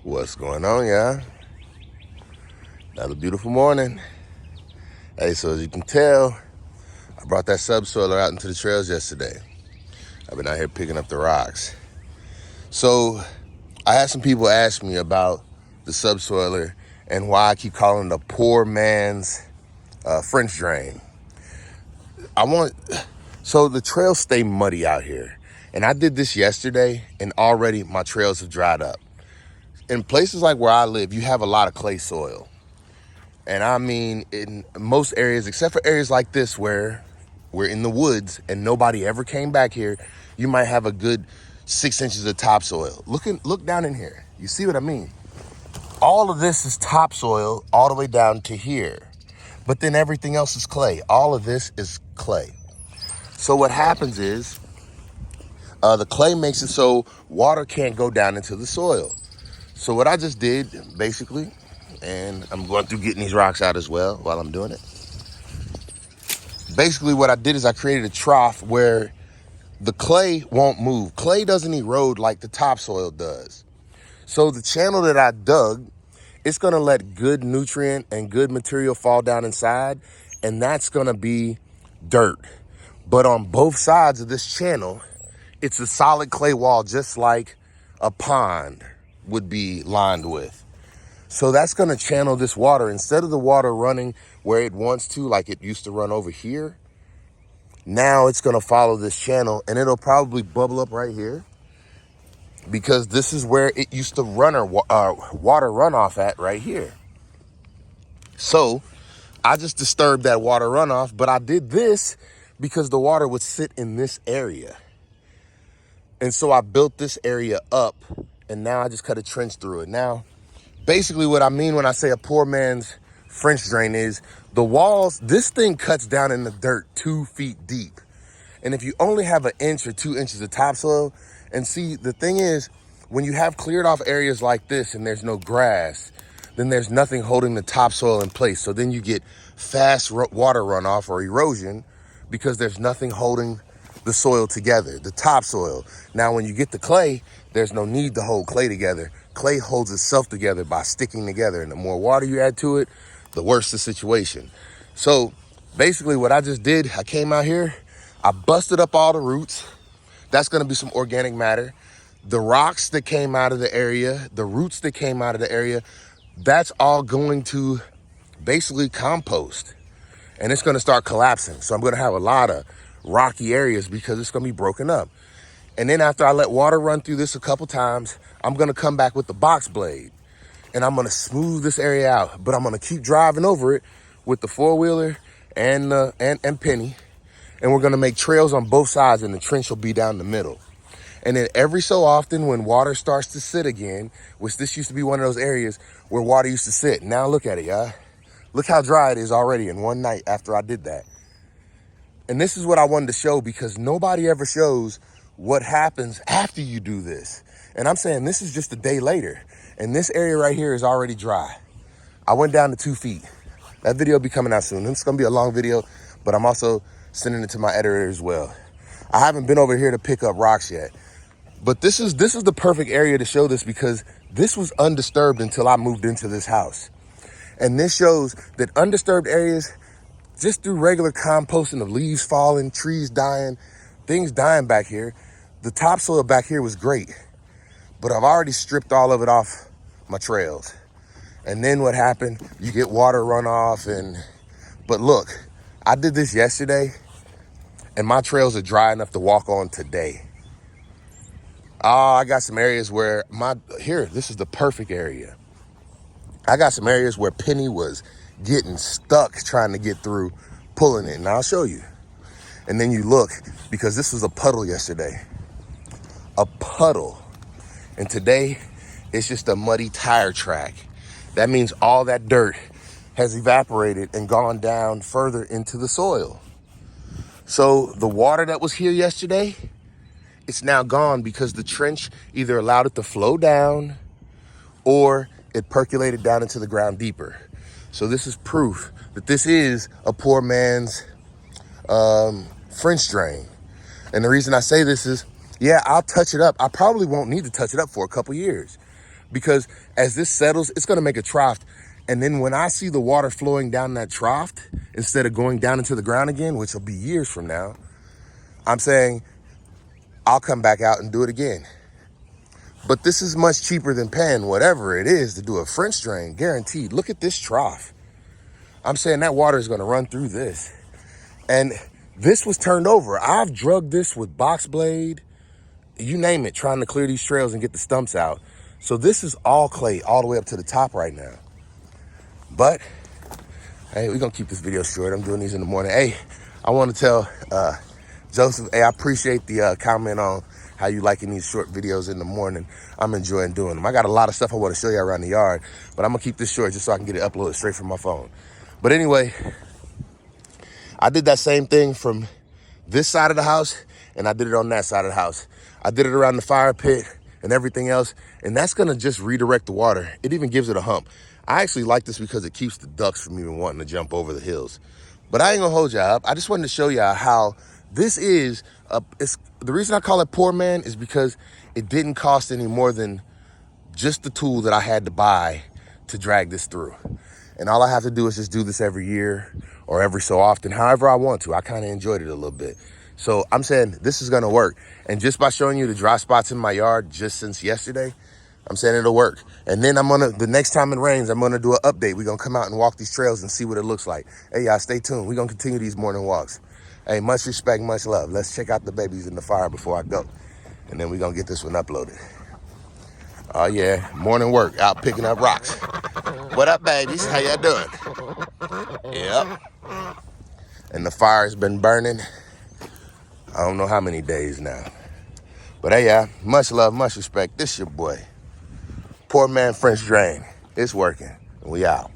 What's going on, y'all? Another beautiful morning. Hey, so as you can tell, I brought that subsoiler out into the trails yesterday. I've been out here picking up the rocks. So I had some people ask me about the subsoiler and why I keep calling it a poor man's French drain. So the trails stay muddy out here. And I did this yesterday, and already my trails have dried up. In places like where I live, you have a lot of clay soil. And I mean, in most areas, except for areas like this where we're in the woods and nobody ever came back here, you might have a good 6 inches of topsoil. Look down in here. You see what I mean? All of this is topsoil all the way down to here. But then everything else is clay. All of this is clay. So what happens is the clay makes it so water can't go down into the soil. So what I just did, basically, and I'm going through getting these rocks out as well while I'm doing it. Basically, what I did is I created a trough where the clay won't move. Clay doesn't erode like the topsoil does. So the channel that I dug, it's going to let good nutrient and good material fall down inside, and that's going to be dirt. But on both sides of this channel, it's a solid clay wall, just like a pond would be lined with. So that's going to channel this water. Instead of the water running where it wants to, like it used to run over here, now it's going to follow this channel, and it'll probably bubble up right here because this is where it used to run water runoff at right here. So I just disturbed that water runoff, but I did this because the water would sit in this area. And so I built this area up, and now I just cut a trench through it. Now, basically what I mean when I say a poor man's French drain is the walls, this thing cuts down in the dirt 2 feet deep. And if you only have 1 inch or 2 inches of topsoil, and see, the thing is, when you have cleared off areas like this and there's no grass, then there's nothing holding the topsoil in place. So then you get fast water runoff or erosion because there's nothing holding the soil together, the topsoil. Now, when you get the clay, there's no need to hold clay together. Clay holds itself together by sticking together, and the more water you add to it, the worse the situation. So basically what I just did, I came out here, I busted up all the roots. That's going to be some organic matter. The rocks that came out of the area, the roots that came out of the area, that's all going to basically compost, and it's going to start collapsing. So I'm going to have a lot of rocky areas because it's going to be broken up. And then after I let water run through this a couple times, I'm going to come back with the box blade, and I'm going to smooth this area out. But I'm going to keep driving over it with the 4-wheeler and Penny, and we're going to make trails on both sides, and the trench will be down the middle. And then every so often when water starts to sit again, which this used to be one of those areas where water used to sit. Now look at it, y'all. Look how dry it is already in one night after I did that. And this is what I wanted to show because nobody ever shows what happens after you do this. And I'm saying this is just a day later, and this area right here is already dry. I went down to 2 feet. That video will be coming out soon. It's gonna be a long video, but I'm also sending it to my editor as well. I haven't been over here to pick up rocks yet, but this is the perfect area to show this because this was undisturbed until I moved into this house. And this shows that undisturbed areas, just through regular composting of leaves falling, trees dying, things dying back here, the topsoil back here was great, but I've already stripped all of it off my trails. And then what happened, you get water runoff, but look, I did this yesterday and my trails are dry enough to walk on today. Oh, I got some areas where this is the perfect area. I got some areas where Penny was getting stuck trying to get through, pulling it, and I'll show you. And then you look, because this was a puddle yesterday. A puddle. And today, it's just a muddy tire track. That means all that dirt has evaporated and gone down further into the soil. So the water that was here yesterday, it's now gone because the trench either allowed it to flow down or it percolated down into the ground deeper. So this is proof that this is a poor man's French drain. And the reason I say this is, yeah, I'll touch it up. I probably won't need to touch it up for a couple years because as this settles, it's gonna make a trough. And then when I see the water flowing down that trough, instead of going down into the ground again, which will be years from now, I'm saying I'll come back out and do it again. But this is much cheaper than paying whatever it is to do a French drain, guaranteed. Look at this trough. I'm saying that water is gonna run through this. And this was turned over. I've drugged this with box blade, you name it, trying to clear these trails and get the stumps out. So this is all clay all the way up to the top right now. But, hey, we're gonna keep this video short. I'm doing these in the morning. Hey, I wanna tell Joseph, hey, I appreciate the comment on how you liking these short videos in the morning. I'm enjoying doing them. I got a lot of stuff I wanna show you around the yard, but I'm gonna keep this short just so I can get it uploaded straight from my phone. But anyway, I did that same thing from this side of the house, and I did it on that side of the house. I did it around the fire pit and everything else, and that's gonna just redirect the water. It even gives it a hump. I actually like this because it keeps the ducks from even wanting to jump over the hills. But I ain't gonna hold y'all up. I just wanted to show y'all how this is, the reason I call it Poor Man is because it didn't cost any more than just the tool that I had to buy to drag this through. And all I have to do is just do this every year or every so often, however I want to. I kind of enjoyed it a little bit. So I'm saying this is gonna work. And just by showing you the dry spots in my yard just since yesterday, I'm saying it'll work. And then the next time it rains, I'm gonna do an update. We're gonna come out and walk these trails and see what it looks like. Hey, y'all, stay tuned. We're gonna continue these morning walks. Hey, much respect, much love. Let's check out the babies in the fire before I go. And then we're gonna get this one uploaded. Oh yeah, morning work, out picking up rocks. What up, babies? How y'all doing? Yep. And the fire's been burning, I don't know how many days now. But hey, y'all, much love, much respect. This your boy. Poor Man French Drain. It's working. We out.